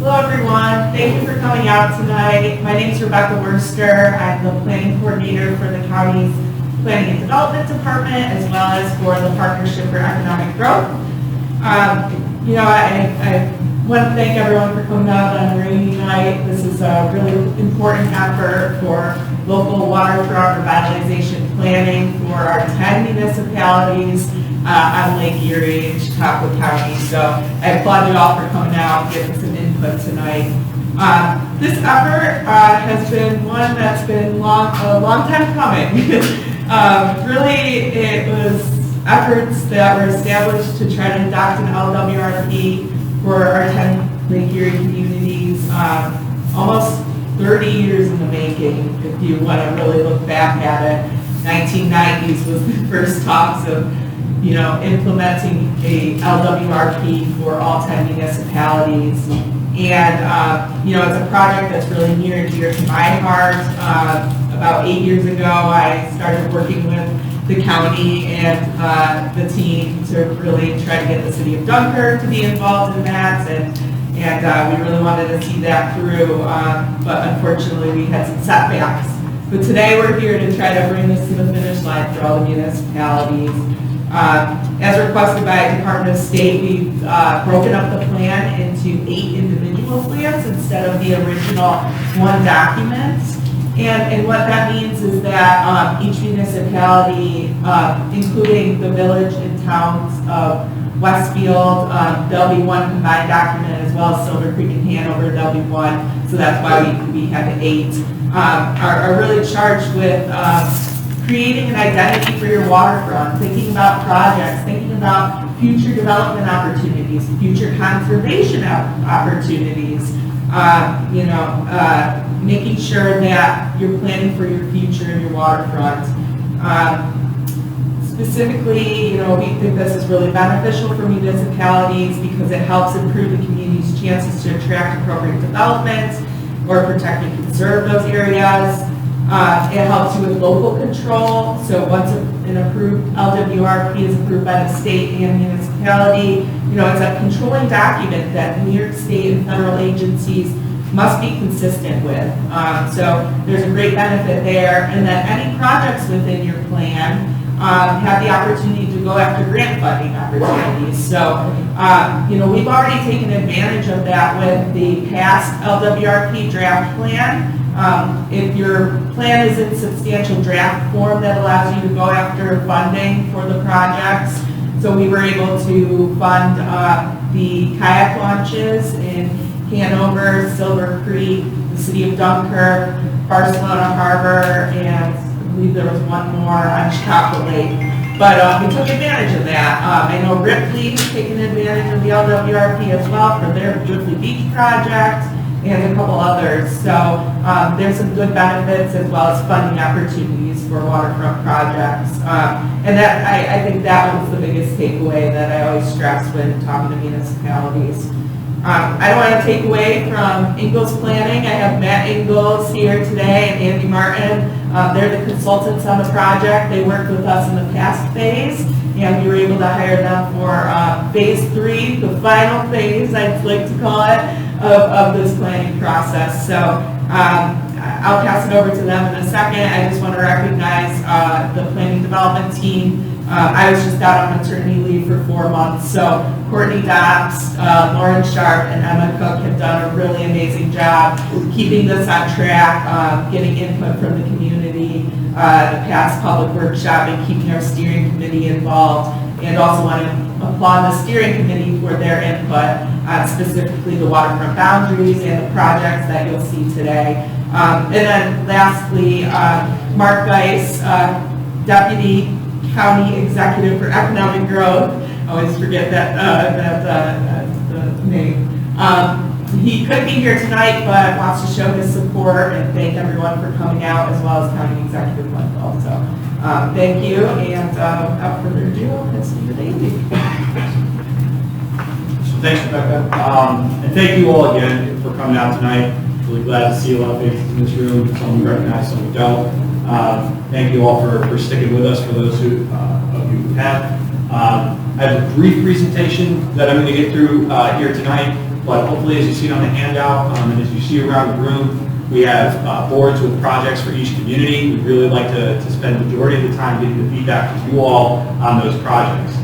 Hello everyone, thank you for coming out tonight. My name is Rebecca Worster. I'm the planning coordinator for the county's Planning and Development Department as well as for the Partnership for Economic Growth. I want to thank everyone for coming out on a rainy night. This is a really important effort for local waterfront revitalization planning for our 10 municipalities on Lake Erie and Chautauqua County. So I applaud you all for coming out and giving some input tonight. This effort has been one that's been a long time coming. Really, it was efforts that were established to try to adopt an LWRP for our 10 Lake Erie communities, almost 30 years in the making, if you want to really look back at it. 1990s was the first talks of implementing a LWRP for all 10 municipalities. And, it's a project that's really near and dear to my heart. About 8 years ago, I started working with the county and the team to really try to get the City of Dunkirk to be involved in that. And we really wanted to see that through, but unfortunately we had some setbacks. But today we're here to try to bring this to the finish line for all the municipalities. As requested by Department of State, we've broken up the plan into 8 individual plans instead of the original 1 document. And what that means is that each municipality, including the village and towns of Westfield, there'll be 1 combined document, as well as Silver Creek and Hanover, there'll be 1. So that's why we had the 8. Are really charged with creating an identity for your waterfront, thinking about projects, thinking about future development opportunities, future conservation opportunities, making sure that you're planning for your future in your waterfront. Specifically, we think this is really beneficial for municipalities because it helps improve the community's chances to attract appropriate development or protect and conserve those areas. It helps you with local control. So once an approved LWRP is approved by the state and municipality, it's a controlling document that New York State and federal agencies must be consistent with. So there's a great benefit there. And then any projects within your plan have the opportunity to go after grant funding opportunities. So, we've already taken advantage of that with the past LWRP draft plan. If your plan is in substantial draft form, that allows you to go after funding for the projects. So we were able to fund the kayak launches in Hanover, Silver Creek, the City of Dunkirk, Barcelona Harbor, and I believe there was 1 more on Chautauqua Lake. But we took advantage of that. I know Ripley has taken advantage of the LWRP as well for their Ripley Beach project and a couple others. So there's some good benefits as well as funding opportunities for waterfront projects. And that I think that was the biggest takeaway that I always stress when talking to municipalities. I don't want to take away from Ingalls Planning. I have Matt Ingalls here today and Andy Martin. They're the consultants on the project. They worked with us in the past phase, and we were able to hire them for phase 3, the final phase, I'd like to call it, of this planning process. So I'll pass it over to them in a second. I just want to recognize the planning development team. I was just out on maternity leave for 4 months, so Courtney Dobbs, Lauren Sharp, and Emma Cook have done a really amazing job keeping this on track, getting input from the community, the past public workshop, and keeping our steering committee involved. And also want to applaud the steering committee for their input, specifically the waterfront boundaries and the projects that you'll see today. And then lastly, Mark Geis, Deputy County Executive for Economic Growth. I always forget the name. He couldn't be here tonight, but wants to show his support and thank everyone for coming out, as well as County Executive Wendell. So thank you, and without further ado, I'll pass it to Andy. So thanks, Rebecca. And thank you all again for coming out tonight. Really glad to see a lot of faces in this room. Some we recognize, some we don't. Thank you all for sticking with us, for those of you who have. I have a brief presentation that I'm going to get through here tonight. but hopefully as you see on the handout and as you see around the room, we have boards with projects for each community. We'd really like to spend the majority of the time getting the feedback from you all on those projects.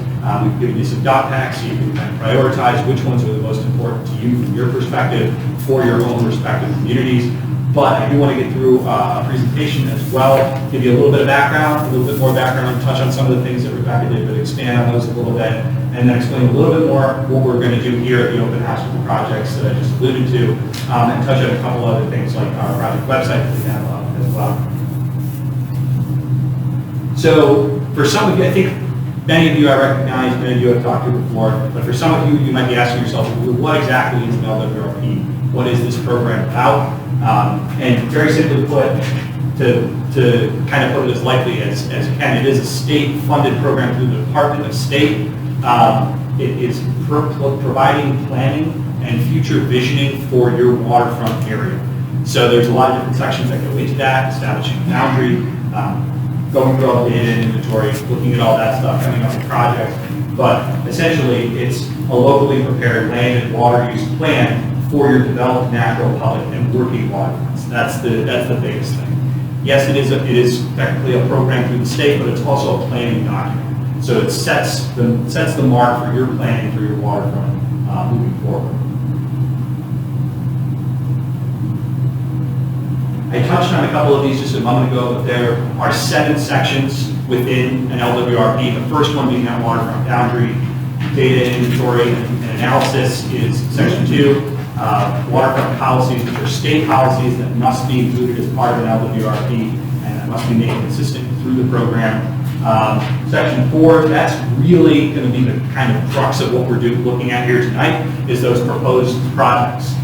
We've given you some dot packs so you can kind of prioritize which ones are the most important to you from your perspective for your own respective communities. But I do want to get through a presentation as well, give you a little bit of background, a little bit more background, touch on some of the things that Rebecca did, but expand on those a little bit, and then explain a little bit more what we're going to do here at the open house with the projects that I just alluded to, and touch on a couple other things like our project website that we have as well. So for some of you, I think many of you I recognize, many of you I've talked to before, but for some of you, you might be asking yourself, well, what exactly is an LWRP? What is this program about? And very simply put, to kind of put it as lightly as can, it is a state-funded program through the Department of State. It is providing planning and future visioning for your waterfront area. So there's a lot of different sections that go into that, establishing a boundary, going through all the data inventory, looking at all that stuff, coming up with projects. But essentially, it's a locally prepared land and water use plan for your developed natural, public, and working waterfronts. That's the biggest thing. Yes, it is technically a program through the state, but it's also a planning document. So it sets the mark for your planning for your waterfront moving forward. I touched on a couple of these just a moment ago, but there are 7 sections within an LWRP. The first one being that waterfront boundary, data inventory and analysis is section 2. Waterfront policies, which are state policies that must be included as part of an LWRP and that must be made consistent through the program. Section 4, that's really going to be the kind of crux of what we're looking at here tonight, is those proposed projects.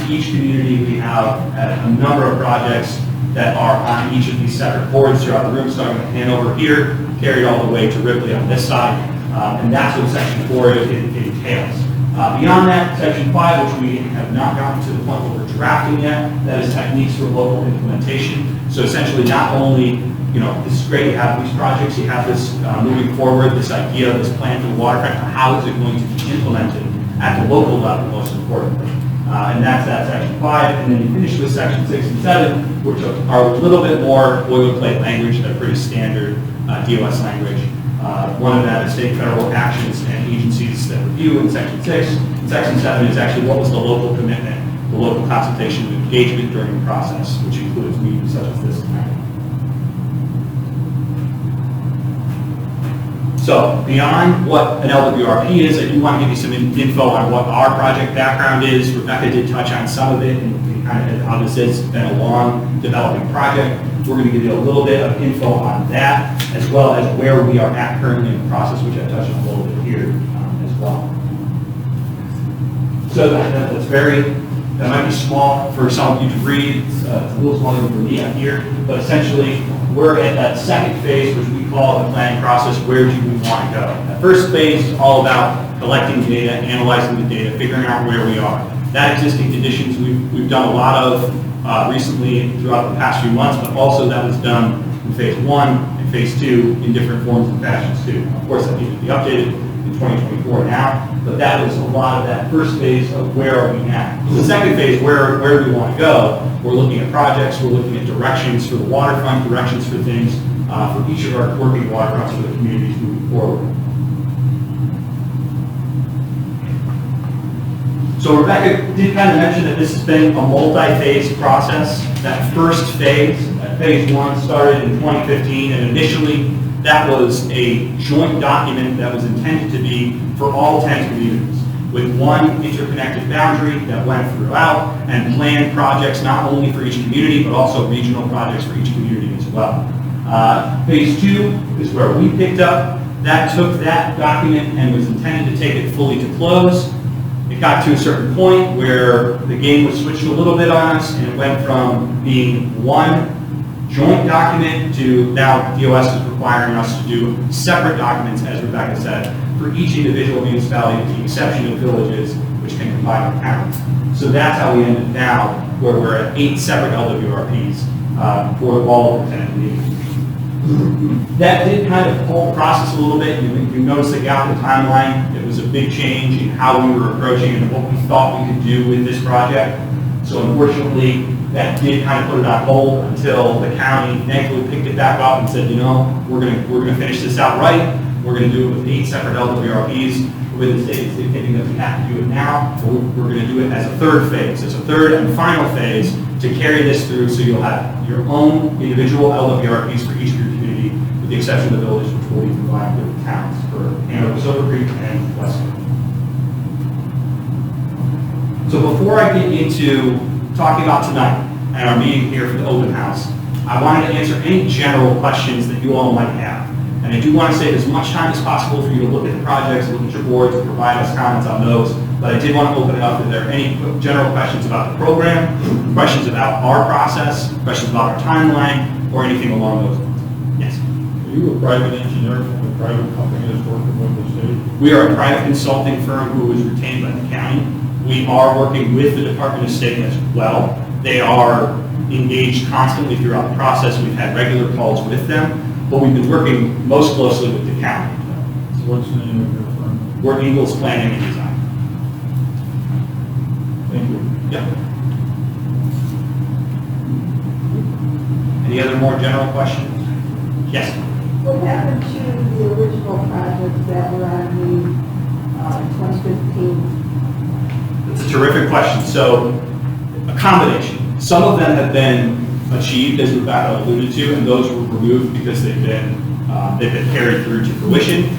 Each community, we have a number of projects that are on each of these separate boards throughout the room, starting with Hanover here, carried all the way to Ripley on this side, and that's what section 4 entails. Beyond that, section 5, which we have not gotten to the point where we're drafting yet, that is techniques for local implementation. So essentially, not only, this is great, you have these projects, you have this moving forward, this idea, this plan for the waterfront, how is it going to be implemented at the local level, most importantly. And that's that section 5, and then you finish with section 6 and 7, which are a little bit more boilerplate language, they're pretty standard DOS language. One of that is state and federal actions and agencies that review in section 6. And section 7 is actually what was the local commitment, the local consultation and engagement during the process, which includes meetings such as this tonight. So beyond what an LWRP is, I do want to give you some info on what our project background is. Rebecca did touch on some of it and kind of how this has been a long developing project. We're going to give you a little bit of info on that, as well as where we are at currently in the process, which I touched on a little bit here as well. So that might be small for some of you to read. It's a little smaller than for me up here, but essentially we're at that second phase, which we call the planning process. Where do we want to go? That first phase is all about collecting data, analyzing the data, figuring out where we are. That existing conditions we've done a lot of recently throughout the past few months, but also that was done in phase 1 and phase 2 in different forms and fashions too. Of course, that needs to be updated in 2024 now, but that was a lot of that first phase of where are we now. The second phase, where do we want to go? We're looking at projects, we're looking at directions for the waterfront, directions for things for each of our working waterfronts for the communities moving forward. So Rebecca did kind of mention that this has been a multi-phase process. That first phase, phase 1, started in 2015, and initially that was a joint document that was intended to be for all 10 communities, with one interconnected boundary that went throughout and planned projects not only for each community, but also regional projects for each community as well. Phase 2 is where we picked up. That took that document and was intended to take it fully to close. It got to a certain point where the game was switched a little bit on us, and it went from being one joint document to now DOS is requiring us to do separate documents, as Rebecca said, for each individual municipality, with the exception of villages, which can combine with counties. So that's how we ended now, where we're at 8 separate LWRPs for all of the 10 communities. That did kind of pull the process a little bit. You notice the gap in the timeline. It was a big change in how we were approaching and what we thought we could do with this project. So unfortunately, that did kind of put it on hold until the county thankfully picked it back up and said, you know, we're gonna finish this out right. We're gonna do it with 8 separate LWRPs. With the state dictating that we have to do it now. So we're gonna do it as a third phase. It's a third and final phase to carry this through, so you'll have your own individual LWRPs for each of your community, with the exception of the village, which will be combined with the towns for Hanover, Silver Creek, and Westfield. So before I get into talking about tonight and our meeting here for the open house, I wanted to answer any general questions that you all might have. And I do want to save as much time as possible for you to look at the projects, look at your boards, and provide us comments on those. But I did want to open it up if there are any general questions about the program, questions about our process, questions about our timeline, or anything along those lines. Yes? Are you a private engineer from a private company that's working with the state? We are a private consulting firm who is retained by the county. We are working with the Department of State as well. They are engaged constantly throughout the process. We've had regular calls with them, but we've been working most closely with the county. So what's the name of your firm? We're Ingles Planning and Design. Thank you. Yep. Any other more general questions? Yes? What happened to the original projects that were on the 2015? It's a terrific question. So, a combination. Some of them have been achieved, as Rebecca alluded to, and those were removed because they've been carried through to fruition.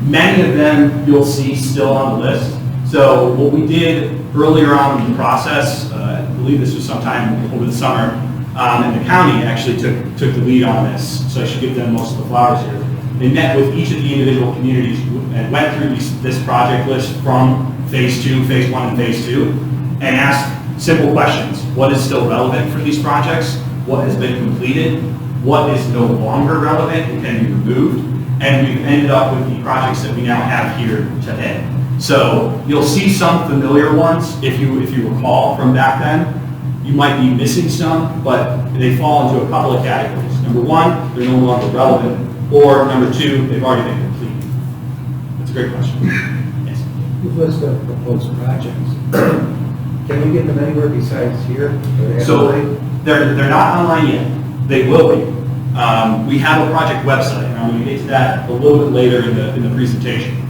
Many of them you'll see still on the list. So what we did earlier on in the process, I believe this was sometime over the summer, and the county actually took the lead on this, so I should give them most of the flowers here. They met with each of the individual communities and went through this project list from phase 2, phase 1, and phase 2, and asked simple questions. What is still relevant for these projects? What has been completed? What is no longer relevant and can be removed? And we've ended up with the projects that we now have here today. So you'll see some familiar ones if you recall from back then. You might be missing some, but they fall into a couple of categories. Number one, they're no longer relevant, or number two, they've already been completed. That's a great question. Yes. You've listed of proposed projects. Can we get them anywhere besides here? So they're not online yet. They will be. We have a project website, and I'm going to get to that a little bit later in the presentation.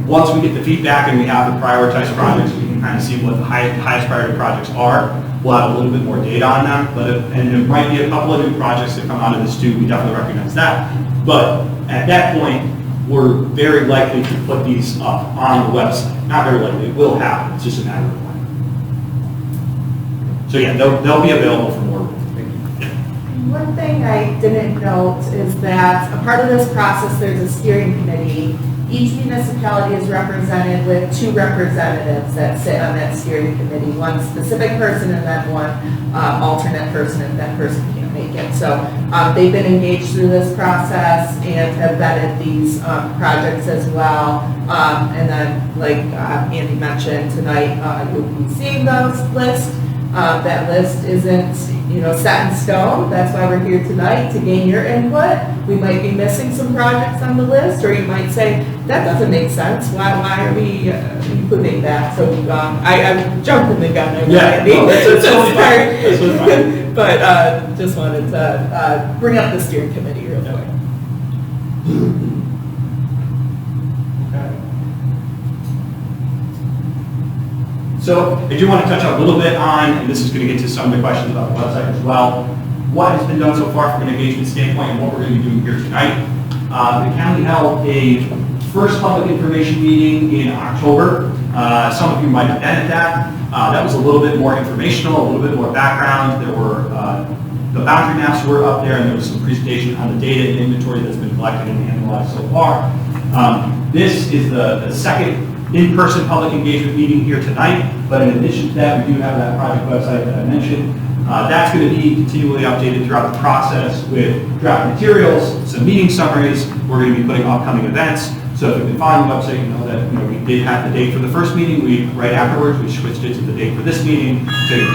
Once we get the feedback and we have the prioritized projects, we can kind of see what the highest priority projects are. We'll have a little bit more data on them, and there might be a couple of new projects that come out of this too. We definitely recognize that. But at that point, we're very likely to put these up on the website. Not very likely, it will happen. It's just a matter of when. So yeah, they'll be available for more. One thing I didn't note is that a part of this process, there's a steering committee. Each municipality is represented with 2 representatives that sit on that steering committee, one specific person and then one alternate person if that person can't make it. So they've been engaged through this process and have vetted these projects as well. And then, like Andy mentioned tonight, you'll be seeing those lists. That list isn't, set in stone. That's why we're here tonight, to gain your input. We might be missing some projects on the list, or you might say, that doesn't make sense. Why are we including that? So I jumped in the gun. Yeah, no, that's totally fine. But just wanted to bring up the steering committee real quick. So I do want to touch on a little bit on, and this is going to get to some of the questions about the website as well, what has been done so far from an engagement standpoint and what we're going to be doing here tonight. The county held a first public information meeting in October. Some of you might have been at that. That was a little bit more informational, a little bit more background. There were, the boundary maps were up there, and there was some presentation on the data and inventory that's been collected and analyzed so far. This is the second in-person public engagement meeting here tonight, but in addition to that, we do have that project website that I mentioned. That's going to be continually updated throughout the process with draft materials, some meeting summaries. We're going to be putting upcoming events. So if you've been following the website, you know that we did have the date for the first meeting. Right afterwards, we switched it to the date for this meeting to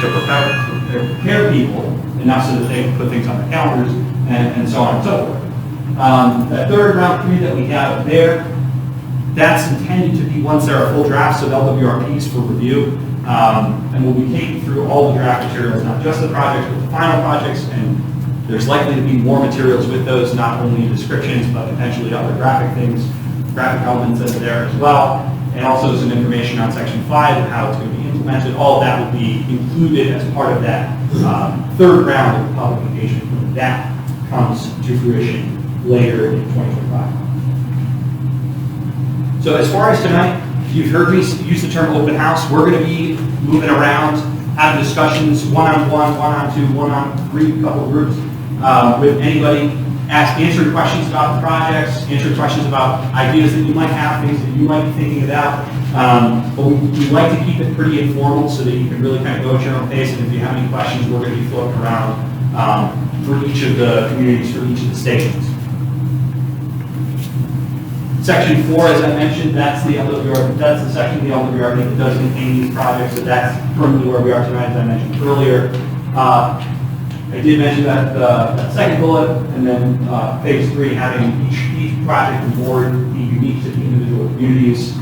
prepare people enough so that they can put things on their calendars and so on and so forth. That third round 3 that we have there, that's intended to be once there are full drafts of LWRPs for review. And we'll be taking through all the draft materials, not just the projects, but the final projects, and there's likely to be more materials with those, not only descriptions, but potentially other graphic things, graphic elements in there as well, and also some information on Section 5 and how it's going to be implemented. All of that will be included as part of that third round of public engagement when that comes to fruition later in 2025. So as far as tonight, you've heard me use the term open house. We're going to be moving around, having discussions one-on-one, one-on-two, one-on-three, couple groups with anybody, answering questions about the projects, answering questions about ideas that you might have, things that you might be thinking about. But we like to keep it pretty informal so that you can really kind of go at your own pace. And if you have any questions, we're going to be floating around for each of the communities, for each of the stations. Section 4, as I mentioned, that's the LWRP, that's the section of the LWRP that does contain these projects, so that's currently where we are tonight, as I mentioned earlier. I did mention that, that second bullet, and then phase 3, having each project and board be unique to the individual communities.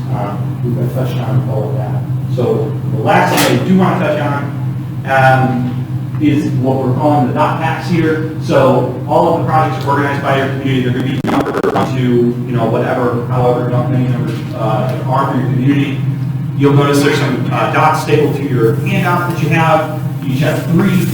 We've got touched on all of that. So the last thing I do want to touch on is what we're calling the dot packs here. So all of the projects are organized by your community. They're going to be numbered to, whatever, however many numbers are for your community. You'll notice there's some dots stapled to your handout that you have. You each have 3.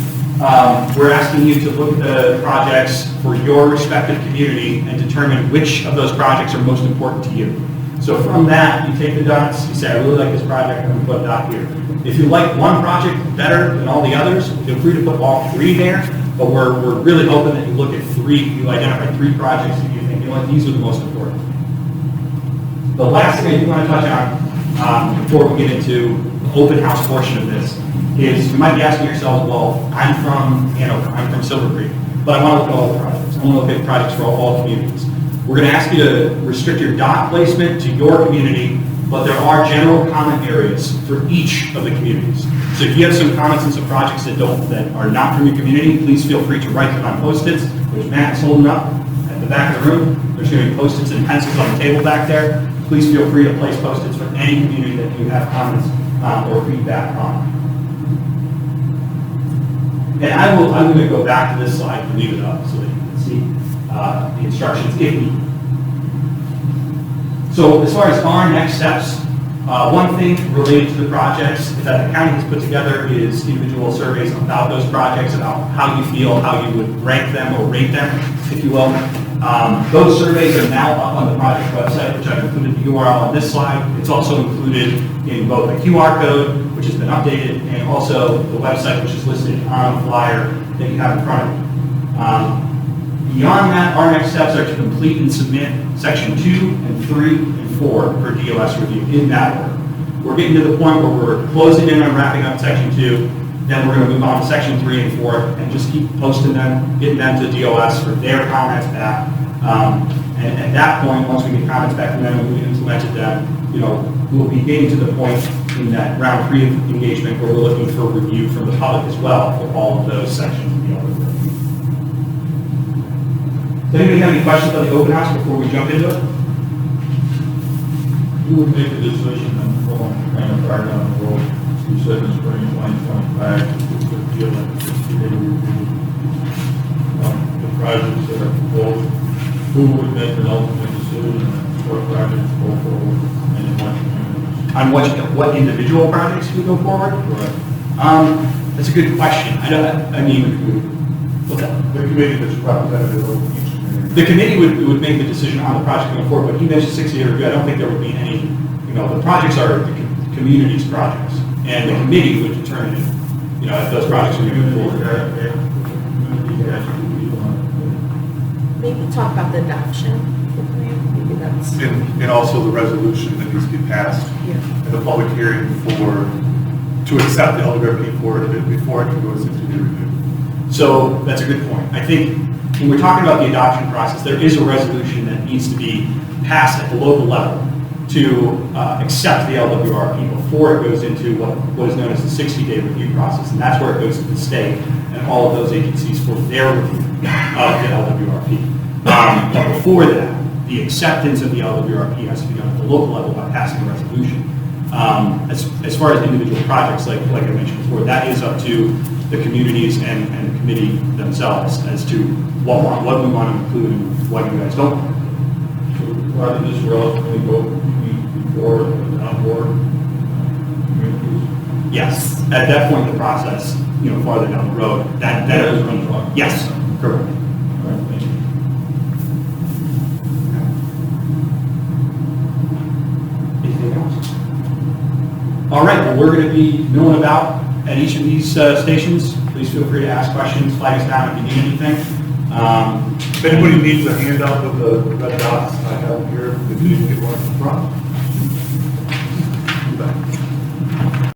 We're asking you to look at the projects for your respective community and determine which of those projects are most important to you. So from that, you take the dots, you say, I really like this project, I'm going to put a dot here. If you like one project better than all the others, feel free to put all 3 there, but we're really hoping that you look at 3, you identify 3 projects that you think, these are the most important. The last thing I do want to touch on before we get into the open house portion of this is you might be asking yourself, well, I'm from Hanover, I'm from Silver Creek, but I want to look at all the projects. I want to look at projects for all communities. We're going to ask you to restrict your dot placement to your community, but there are general comment areas for each of the communities. So if you have some comments and some projects that are not from your community, please feel free to write them on Post-its, which Matt is holding up at the back of the room. There's going to be Post-its and pencils on the table back there. Please feel free to place Post-its for any community that you have comments or feedback on. And I'm going to go back to this slide and leave it up so that you can see the instructions if needed. So as far as our next steps, one thing related to the projects that the county has put together is individual surveys about those projects, about how you feel, how you would rank them or rate them, if you will. Those surveys are now up on the project website, which I've included the URL on this slide. It's also included in both a QR code, which has been updated, and also the website, which is listed on the flyer that you have in front of you. Beyond that, our next steps are to complete and submit Section 2 and 3 and 4 for DOS review in that order. We're getting to the point where we're closing in on wrapping up Section 2, then we're going to move on to Section 3 and 4 and just keep posting them, getting them to DOS for their comments back. And at that point, once we get comments back from them and we've implemented them, we'll be getting to the point in that round 3 of engagement where we're looking for review from the public as well for all of those sections of the LWRP. Does anybody have any questions on the open house before we jump into it? Who would make the decision on going kind of far down the road? You said in spring 2025, it would feel like 60-day review. The projects that are proposed, who would make an ultimate decision on what projects go forward and in what communities? On what individual projects we go forward? Correct. That's a good question. The committee that's representative of each community. The committee would make the decision on the project going forward, but he mentioned 60-day review. I don't think there would be any, the projects are the community's projects, and the committee would determine if those projects are moving forward. Maybe talk about the adoption. Maybe that's. And also the resolution that needs to be passed at the public hearing to accept the LWRP before it can go to 60-day review. So that's a good point. I think when we're talking about the adoption process, there is a resolution that needs to be passed at the local level to accept the LWRP before it goes into what is known as the 60-day review process. And that's where it goes to the state and all of those agencies for their review of the LWRP. But before that, the acceptance of the LWRP has to be done at the local level by passing a resolution. As far as individual projects, like I mentioned before, that is up to the communities and the committee themselves as to what we want to include and what you guys don't want. So why did this relatively go before the town board? Communities? Yes, at that point in the process, farther down the road, that is what I'm talking. Yes, correct. All right, thank you. Anything else? All right, well, we're going to be milling about at each of these stations. Please feel free to ask questions, flag us down if you need anything. If anybody needs a handout with the red dots, I have here, if you can get one from the front.